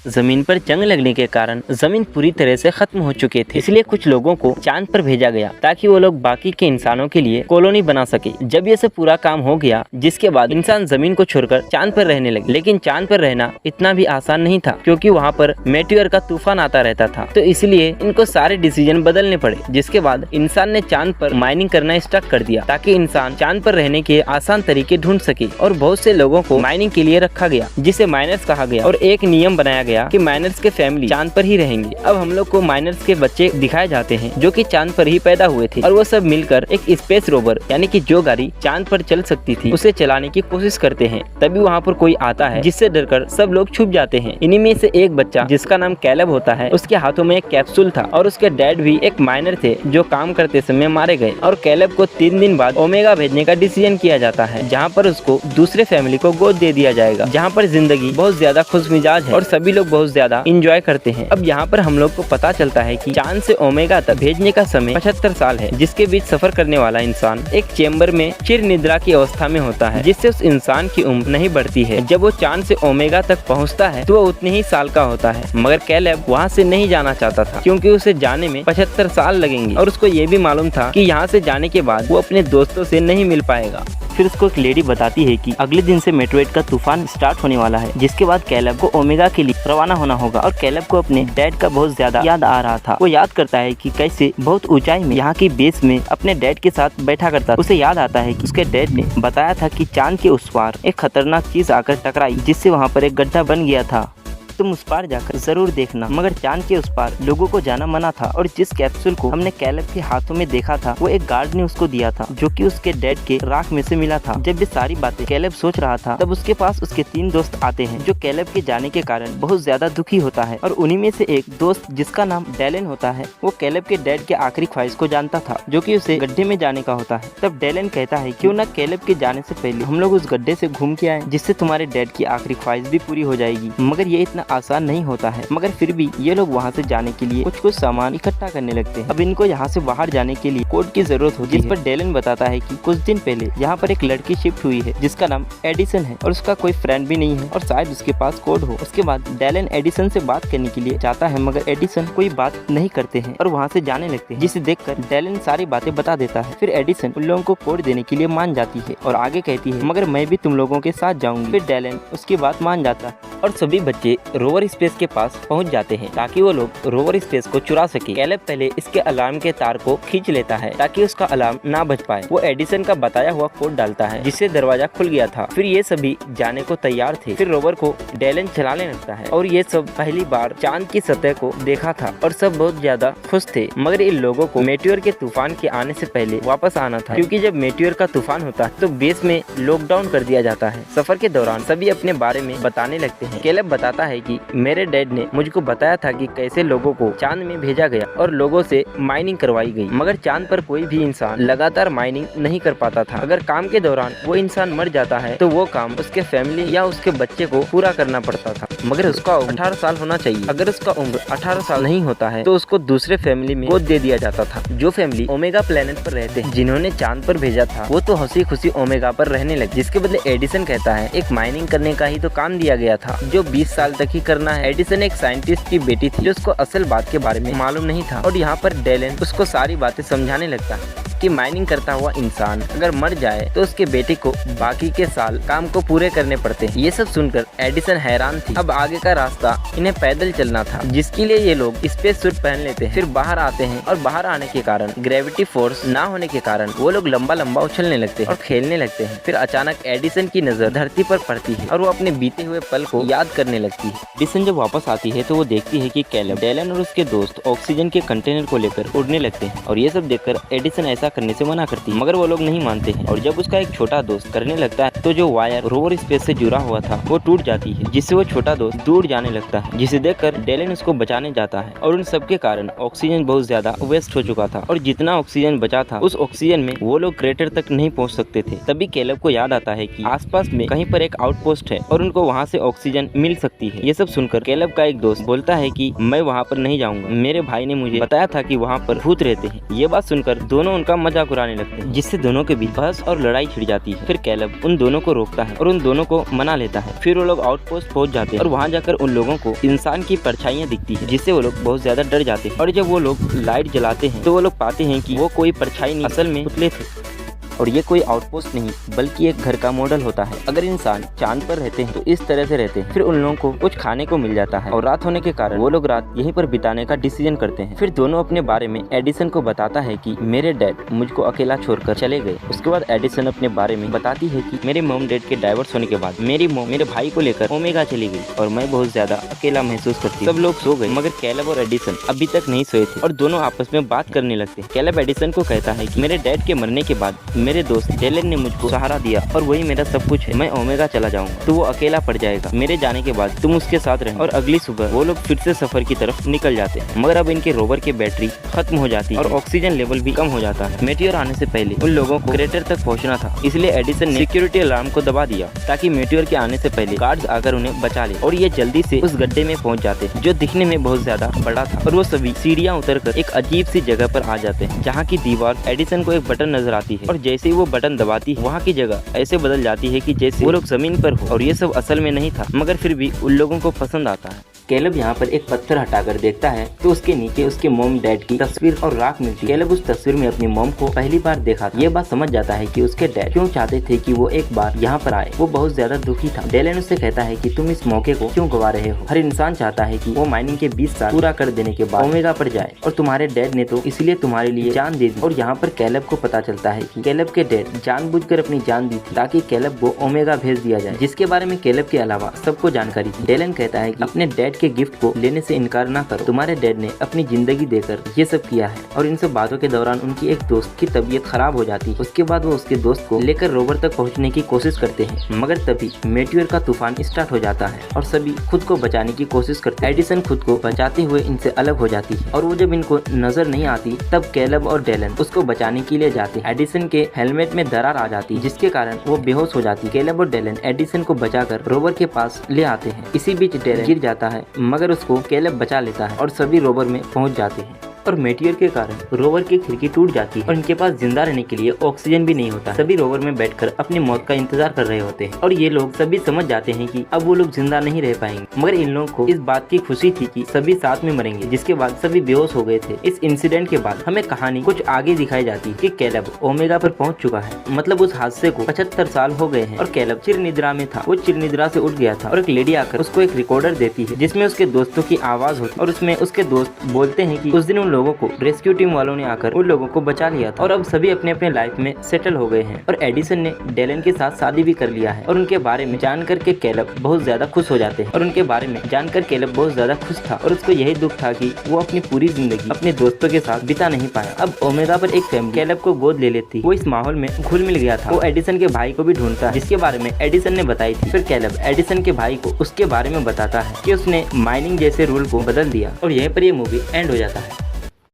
जमीन पर जंग लगने के कारण जमीन पूरी तरह से खत्म हो चुके थे, इसलिए कुछ लोगों को चांद पर भेजा गया ताकि वो लोग बाकी के इंसानों के लिए कॉलोनी बना सके। जब ये सब पूरा काम हो गया, जिसके बाद इंसान जमीन को छोड़कर चांद पर रहने लगे। लेकिन चांद पर रहना इतना भी आसान नहीं था, क्योंकि वहाँ पर मेटियोर का तूफान आता रहता था, तो इसलिए इनको सारे डिसीजन बदलने पड़े। जिसके बाद इंसान ने चांद पर माइनिंग करना स्टार्ट कर दिया ताकि इंसान चांद पर रहने के आसान तरीके ढूंढ सके। और बहुत से लोगों को माइनिंग के लिए रखा गया, जिसे माइनर्स कहा गया, और एक नियम बनाया गया कि माइनर्स के फैमिली चांद पर ही रहेंगे। अब हम लोग को माइनर्स के बच्चे दिखाए जाते हैं जो कि चांद पर ही पैदा हुए थे, और वो सब मिलकर एक स्पेस रोवर यानी कि जो गाड़ी चांद पर चल सकती थी उसे चलाने की कोशिश करते हैं। तभी वहाँ पर कोई आता है, जिससे डरकर सब लोग छुप जाते हैं। इन्हीं में से एक बच्चा जिसका नाम कैलब होता है, उसके हाथों में एक कैप्सूल था, और उसके डैड भी एक माइनर थे जो काम करते समय मारे गए। और कैलब को 3 दिन बाद ओमेगा भेजने का डिसीजन किया जाता है, जहाँ पर उसको दूसरे फैमिली को गोद दे दिया जाएगा, जहाँ पर जिंदगी बहुत ज्यादा खुशमिजाज है और सभी लोग बहुत ज्यादा इंजॉय करते हैं। अब यहाँ पर हम लोग को पता चलता है कि चांद से ओमेगा तक भेजने का समय 75 साल है, जिसके बीच सफर करने वाला इंसान एक चेम्बर में चिर निद्रा की अवस्था में होता है, जिससे उस इंसान की उम्र नहीं बढ़ती है। जब वो चांद से ओमेगा तक पहुँचता है तो वो उतने ही साल का होता है, मगर कैलेब वहाँ से नहीं जाना चाहता था, क्योंकि उसे जाने में 75 साल लगेंगे, और उसको ये भी मालूम था कि यहाँ से जाने के बाद वो अपने दोस्तों से नहीं मिल पाएगा। फिर उसको एक लेडी बताती है कि अगले दिन से मेट्रोइड का तूफान स्टार्ट होने वाला है, जिसके बाद कैलेब को ओमेगा के लिए रवाना होना होगा। और कैलेब को अपने डैड का बहुत ज्यादा याद आ रहा था। वो याद करता है कि कैसे बहुत ऊंचाई में यहाँ की बेस में अपने डैड के साथ बैठा करता। उसे याद आता है कि उसके डैड ने बताया था कि चांद के उस पार एक खतरनाक चीज आकर टकराई, जिससे वहाँ पर एक गड्ढा बन गया था। तुम उस पार जाकर जरूर देखना। मगर चांद के उस पार लोगों को जाना मना था, और जिस कैप्सूल को हमने कैलेब के हाथों में देखा था वो एक गार्ड ने उसको दिया था, जो कि उसके डैड के राख में से मिला था। जब ये सारी बातें कैलेब सोच रहा था, तब उसके पास उसके 3 दोस्त आते हैं, जो कैलेब के जाने के कारण बहुत ज्यादा दुखी होता है। और उन्हीं में से एक दोस्त जिसका नाम डेलन होता है, वो कैलेब के डैड के आखिरी ख्वाहिश को जानता था, जो कि उसे गड्ढे में जाने का होता है। तब डेलन कहता है क्यों ना कैलेब के जाने से पहले हम लोग उस गड्ढे से घूम के आए, जिससे तुम्हारे डैड की आखिरी ख्वाहिश भी पूरी हो जाएगी। मगर ये इतना आसान नहीं होता है, मगर फिर भी ये लोग वहाँ से जाने के लिए कुछ सामान इकट्ठा करने लगते हैं। अब इनको यहाँ से बाहर जाने के लिए कोड की जरूरत होती है, जिस पर डेलन बताता है कि कुछ दिन पहले यहाँ पर एक लड़की शिफ्ट हुई है, जिसका नाम एडिसन है, और उसका कोई फ्रेंड भी नहीं है, और शायद उसके पास कोड हो। उसके बाद डेलन एडिसन से बात करने के लिए जाता है, मगर एडिसन कोई बात नहीं करते हैं और वहाँ से जाने लगते हैं, जिसे देखकर डेलन सारी बातें बता देता है। फिर एडिसन उन लोगों को कोड देने के लिए मान जाती है और आगे कहती है मगर मैं भी तुम लोगों के साथ जाऊंगी। फिर डेलन उसकी बात मान जाता है और सभी बच्चे रोवर स्पेस के पास पहुंच जाते हैं ताकि वो लोग रोवर स्पेस को चुरा सके। कैलेब पहले इसके अलार्म के तार को खींच लेता है ताकि उसका अलार्म ना बज पाए। वो एडिसन का बताया हुआ कोड डालता है, जिससे दरवाजा खुल गया था। फिर ये सभी जाने को तैयार थे। फिर रोवर को डेलन चलाने लगता है और ये सब पहली बार चांद की सतह को देखा था और सब बहुत ज्यादा खुश थे। मगर इन लोगों को मेटियोर के तूफान के आने से पहले वापस आना था, क्योंकि जब मेटियोर का तूफान होता है तो बेस में लॉकडाउन कर दिया जाता है। सफर के दौरान सभी अपने बारे में बताने लगते हैं। कैलेब बताता है कि मेरे डैड ने मुझको बताया था कि कैसे लोगों को चांद में भेजा गया और लोगों से माइनिंग करवाई गई, मगर चांद पर कोई भी इंसान लगातार माइनिंग नहीं कर पाता था। अगर काम के दौरान वो इंसान मर जाता है तो वो काम उसके फैमिली या उसके बच्चे को पूरा करना पड़ता था, मगर उसका उम्र 18 साल होना चाहिए। अगर उसका उम्र 18 साल नहीं होता है तो उसको दूसरे फैमिली में गोद दे दिया जाता था। जो फैमिली ओमेगा प्लेनेट पर रहते हैं, जिन्होंने चांद पर भेजा था, वो तो हंसी खुशी ओमेगा पर रहने लगे। जिसके बदले एडिसन कहता है एक माइनिंग करने का ही तो काम दिया गया था, जो 20 साल तक ही करना है। एडिसन एक साइंटिस्ट की बेटी थी, जो उसको असल बात के बारे में मालूम नहीं था, और यहाँ पर डेलन उसको सारी बातें समझाने लगता है कि माइनिंग करता हुआ इंसान अगर मर जाए तो उसके बेटे को बाकी के साल काम को पूरे करने पड़ते हैं। ये सब सुनकर एडिसन हैरान थी। अब आगे का रास्ता इन्हें पैदल चलना था, जिसके लिए ये लोग स्पेस सूट पहन लेते हैं। फिर बाहर आते हैं और बाहर आने के कारण ग्रेविटी फोर्स ना होने के कारण वो लोग लंबा लंबा उछलने लगते हैं और खेलने लगते हैं। फिर अचानक एडिसन की नजर धरती पर पड़ती है और वो अपने बीते हुए पल को याद करने लगती है। एडिसन जब वापस आती है तो वो देखती है कि कैलेब, डेलन और उसके दोस्त ऑक्सीजन के कंटेनर को लेकर उड़ने लगते हैं, और ये सब देखकर एडिसन ऐसा करने से मना करती है, मगर वो लोग नहीं मानते हैं। और जब उसका एक छोटा दोस्त करने लगता है तो जो वायर रोवर स्पेस से जुड़ा हुआ था वो टूट जाती है, जिससे वो छोटा दोस्त दूर जाने लगता है, जिसे देखकर डेलन उसको बचाने जाता है। और उन सब के कारण ऑक्सीजन बहुत ज्यादा वेस्ट हो चुका था, और जितना ऑक्सीजन बचा था उस ऑक्सीजन में वो लोग क्रेटर तक नहीं पहुंच सकते थे। तभी कैलेब को याद आता है कि आसपास में कहीं पर एक आउटपोस्ट है और उनको वहाँ से ऑक्सीजन मिल सकती है। ये सब सुनकर कैलेब का एक दोस्त बोलता है कि मैं वहाँ पर नहीं जाऊंगा, मेरे भाई ने मुझे बताया था कि वहाँ पर भूत रहते हैं। ये बात सुनकर दोनों उनका मजाक उड़ाने लगते हैं, जिससे दोनों के बीच बहस और लड़ाई छिड़ जाती है। फिर कैलब उन दोनों को रोकता है और उन दोनों को मना लेता है। फिर वो लोग आउटपोस्ट पहुंच जाते हैं और वहाँ जाकर उन लोगों को इंसान की परछाइयाँ दिखती है, जिससे वो लोग बहुत ज्यादा डर जाते हैं। और जब वो लोग लाइट जलाते हैं तो वो लोग पाते हैं कि वो कोई परछाई नहीं, असल में पुतले थे और ये कोई आउटपोस्ट नहीं बल्कि एक घर का मॉडल होता है। अगर इंसान चांद पर रहते हैं तो इस तरह से रहते हैं। फिर उन लोगों को कुछ खाने को मिल जाता है और रात होने के कारण वो लोग रात यहीं पर बिताने का डिसीजन करते हैं। फिर दोनों अपने बारे में एडिसन को बताता है कि मेरे डैड मुझको अकेला छोड़कर चले गए। उसके बाद एडिसन अपने बारे में बताती है कि मेरे मॉम डैड के डाइवोर्स होने के बाद मेरी मॉम मेरे भाई को लेकर ओमेगा चली गई और मैं बहुत ज्यादा अकेला महसूस करती हूँ। सब लोग सो गए मगर कैलब और एडिसन अभी तक नहीं सोए थे और दोनों आपस में बात करने लगते। कैलब एडिसन को कहता है कि मेरे डैड के मरने के बाद मेरे दोस्त डेलन ने मुझको सहारा दिया और वही मेरा सब कुछ है। मैं ओमेगा चला जाऊंगा तो वो अकेला पड़ जाएगा। मेरे जाने के बाद तुम उसके साथ रहे। और अगली सुबह वो लोग फिर से सफर की तरफ निकल जाते हैं मगर अब इनके रोवर की बैटरी खत्म हो जाती है और ऑक्सीजन लेवल भी कम हो जाता है। मेटियोर आने से पहले उन लोगों को क्रेटर तक पहुंचना था, इसलिए एडिसन ने सिक्योरिटी अलार्म को दबा दिया ताकि मेटियोर के आने से पहले गार्ड्स आकर उन्हें बचा ले। और ये जल्दी से उस गड्ढे में पहुंच जाते हैं जो दिखने में बहुत ज्यादा बड़ा था और वो सभी सीढ़ियां उतरकर एक अजीब सी जगह पर आ जाते हैं जहाँ की दीवार एडिसन को एक बटन नजर आती है और जैसे ही वो बटन दबाती है वहाँ की जगह ऐसे बदल जाती है कि जैसे वो लोग जमीन पर हो। और ये सब असल में नहीं था मगर फिर भी उन लोगों को पसंद आता है। कैलब यहाँ पर एक पत्थर हटाकर देखता है तो उसके नीचे उसके मॉम डैड की तस्वीर और राख मिलती है। कैलब उस तस्वीर में अपनी मॉम को पहली बार देखा था। ये बात समझ जाता है कि उसके डैड क्यों चाहते थे कि वो एक बार यहाँ पर आए। वो बहुत ज्यादा दुखी था। डेलन उससे कहता है कि तुम इस मौके को क्यों गवा रहे हो। हर इंसान चाहता है कि वो माइनिंग के 20 साल पूरा कर देने के बाद ओमेगा पर जाए और तुम्हारे डैड ने तो इसलिए तुम्हारे लिए जान दे दी। और यहाँ पर कैलब को पता चलता है कि कैलब के डैड जानबूझकर अपनी जान दी थी ताकि कैलब को ओमेगा भेज दिया जाए, जिसके बारे में कैलब के अलावा सबको जानकारी थी। डेलन कहता है कि अपने डैड के गिफ्ट को लेने से इनकार ना करो। तुम्हारे डैड ने अपनी जिंदगी देकर ये सब किया है। और इन सब बातों के दौरान उनकी एक दोस्त की तबीयत खराब हो जाती है। उसके बाद वो उसके दोस्त को लेकर रोवर तक पहुंचने की कोशिश करते हैं मगर तभी मेटियोर का तूफान स्टार्ट हो जाता है और सभी खुद को बचाने की कोशिश करते हैं। एडिसन खुद को बचाते हुए इनसे अलग हो जाती है और वो जब इनको नजर नहीं आती तब कैलब और डेलन उसको बचाने के लिए जाते हैं। एडिसन के हेलमेट में दरार आ जाती है जिसके कारण वो बेहोश हो जाती है। कैलब और डेलन एडिसन को बचाकर रोवर के पास ले आते हैं। इसी बीच डेलन गिर जाता है मगर उसको कैलब बचा लेता है और सभी रोवर में पहुंच जाते हैं। और मेटियोर के कारण रोवर की खिड़की टूट जाती है और इनके पास जिंदा रहने के लिए ऑक्सीजन भी नहीं होता। सभी रोवर में बैठकर अपनी मौत का इंतजार कर रहे होते हैं और ये लोग सभी समझ जाते हैं कि अब वो लोग जिंदा नहीं रह पाएंगे। मगर इन लोगों को इस बात की खुशी थी कि सभी साथ में मरेंगे, जिसके बाद सभी बेहोश हो गए थे। इस इंसिडेंट के बाद हमें कहानी कुछ आगे दिखाई जाती है कि कैलब ओमेगा पर पहुंच चुका है। मतलब उस हादसे को 75 साल हो गए हैं और कैलब चिर निद्रा में था। वो चिर निद्रा से उठ गया था और एक लेडी आकर उसको एक रिकॉर्डर देती है जिसमें उसके दोस्तों की आवाज होती है और उसमें उसके दोस्त बोलते हैं कि उस दिन उन लोगों को रेस्क्यू टीम वालों ने आकर उन लोगों को बचा लिया था और अब सभी अपने अपने लाइफ में सेटल हो गए हैं। और एडिसन ने डेलन के साथ शादी भी कर लिया है और उनके बारे में जानकर के कैलब बहुत ज्यादा खुश हो जाते हैं। और उनके बारे में जानकर कैलब बहुत ज्यादा खुश था और उसको यही दुख था कि वो अपनी पूरी जिंदगी अपने दोस्तों के साथ बिता नहीं पाया। अब ओमेगा पर एक फैमिली कैलब को गोद ले लेती। वो इस माहौल में घुल मिल गया था। वो एडिसन के भाई को भी ढूंढता जिसके बारे में एडिसन ने बताई थी। फिर कैलब एडिसन के भाई को उसके बारे में बताता है कि उसने माइनिंग जैसे रूल को बदल दिया और यहीं पर ये मूवी एंड हो जाता है।